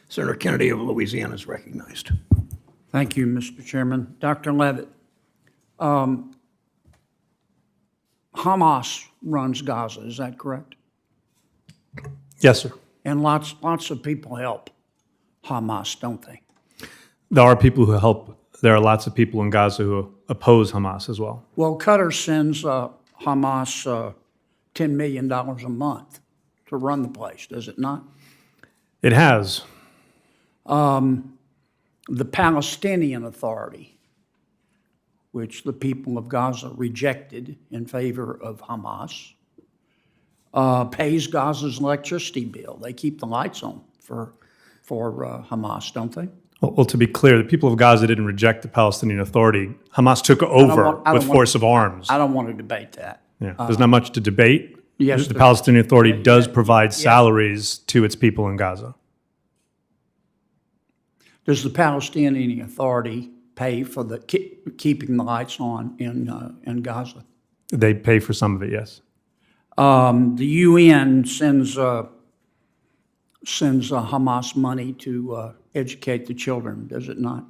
Senator Kennedy of Louisiana is recognized. Thank you, Mr. Chairman. Dr. Levitt, Hamas runs Gaza, is that correct? Yes, sir. And lots of people help Hamas, don't they? There are people who help. There are lots of people in Gaza who oppose Hamas as well. Well, Qatar sends Hamas $10 million a month to run the place, does it not? It has. The Palestinian Authority, which the people of Gaza rejected in favor of Hamas, pays Gaza's electricity bill. They keep the lights on for Hamas, don't they? Well, to be clear, the people of Gaza didn't reject the Palestinian Authority. Hamas took over with force of arms. I don't want to debate that. Yeah. There's not much to debate. Yes, the Palestinian Authority does provide salaries to its people in Gaza. Does the Palestinian Authority pay for the keeping the lights on in Gaza? They pay for some of it, yes. The UN sends Hamas money to educate the children, does it not?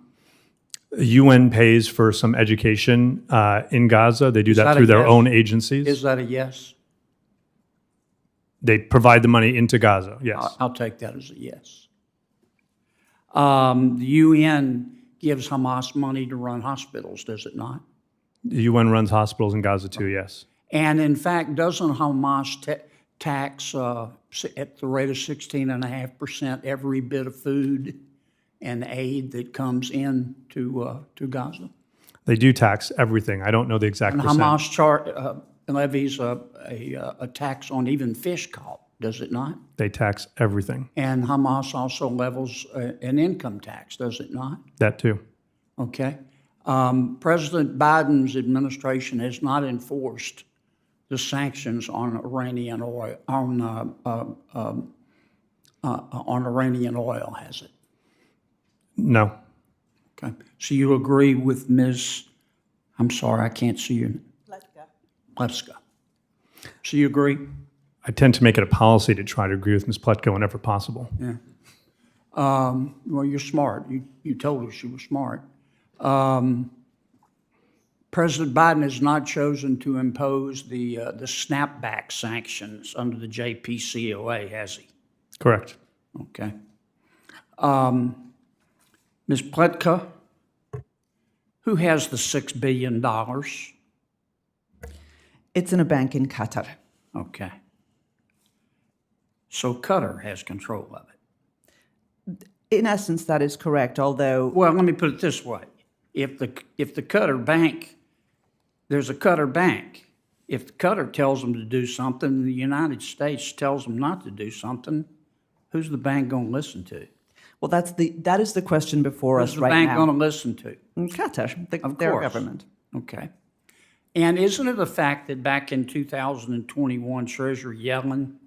The UN pays for some education in Gaza. They do that through their own agencies. Is that a yes? They provide the money into Gaza, yes. I'll take that as a yes. The UN gives Hamas money to run hospitals, does it not? The UN runs hospitals in Gaza too, yes. And in fact, doesn't Hamas tax at the rate of 16.5% every bit of food and aid that comes in to Gaza? They do tax everything. I don't know the exact percent. Hamas levies a tax on even fish caught, does it not? They tax everything. And Hamas also levels an income tax, does it not? That too. Okay. President Biden's administration has not enforced the sanctions on Iranian oil, on Iranian oil, has it? No. Okay. So you agree with Ms. I'm sorry, I can't see you. Pletka. So you agree? I tend to make it a policy to try to agree with Ms. Pletka whenever possible. Yeah. Well, you're smart. You told us you were smart. President Biden has not chosen to impose the snapback sanctions under the JPCOA, has he? Correct. Okay. Ms. Pletka, who has the $6 billion? It's in a bank in Qatar. Okay. So Qatar has control of it. In essence, that is correct, although... Well, let me put it this way. If the Qatar bank, there's a Qatar bank. If Qatar tells them to do something and the United States tells them not to do something, who's the bank going to listen to? Well, that is the question before us right now. Who's the bank going to listen to? Qatar, their government. Okay. And isn't it a fact that back in 2021, Treasurer Yellen,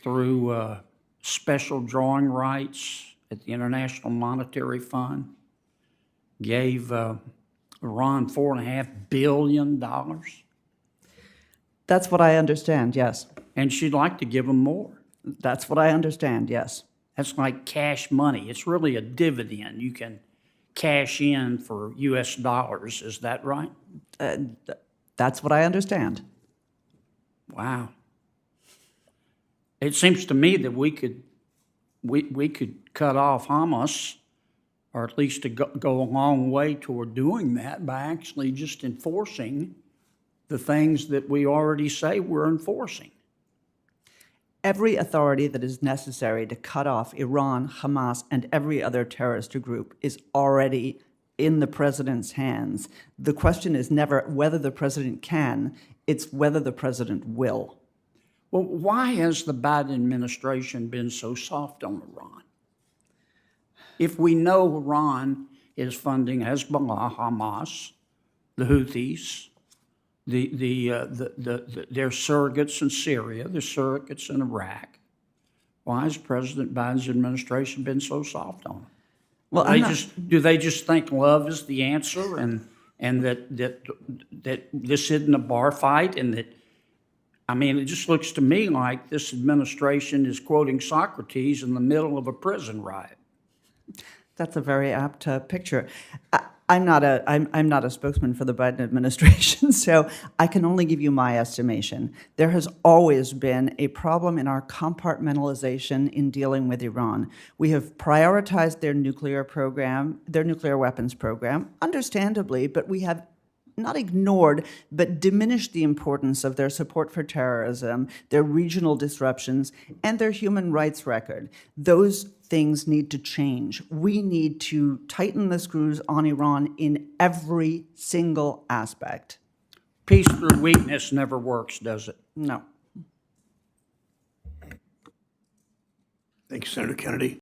through special drawing rights at the International Monetary Fund, gave Iran $4.5 billion? That's what I understand, yes. And she'd like to give them more. That's what I understand, yes. That's like cash money. It's really a dividend. You can cash in for U.S. dollars. Is that right? That's what I understand. Wow. It seems to me that we could cut off Hamas, or at least to go a long way toward doing that by actually just enforcing the things that we already say we're enforcing. Every authority that is necessary to cut off Iran, Hamas, and every other terrorist group is already in the president's hands. The question is never whether the president can, it's whether the president will. Well, why has the Biden administration been so soft on Iran? If we know Iran is funding Hezbollah, Hamas, the Houthis, their surrogates in Syria, their surrogates in Iraq, why has President Biden's administration been so soft on them? Well, do they just think love is the answer, and that this isn't a bar fight, and that I mean, it just looks to me like this administration is quoting Socrates in the middle of a prison riot. That's a very apt picture. I'm not a spokesman for the Biden administration, so I can only give you my estimation. There has always been a problem in our compartmentalization in dealing with Iran. We have prioritized their nuclear program, their nuclear weapons program, understandably, but we have not ignored, but diminished the importance of their support for terrorism, their regional disruptions, and their human rights record. Those things need to change. We need to tighten the screws on Iran in every single aspect. Peace through weakness never works, does it? No. Thank you, Senator Kennedy.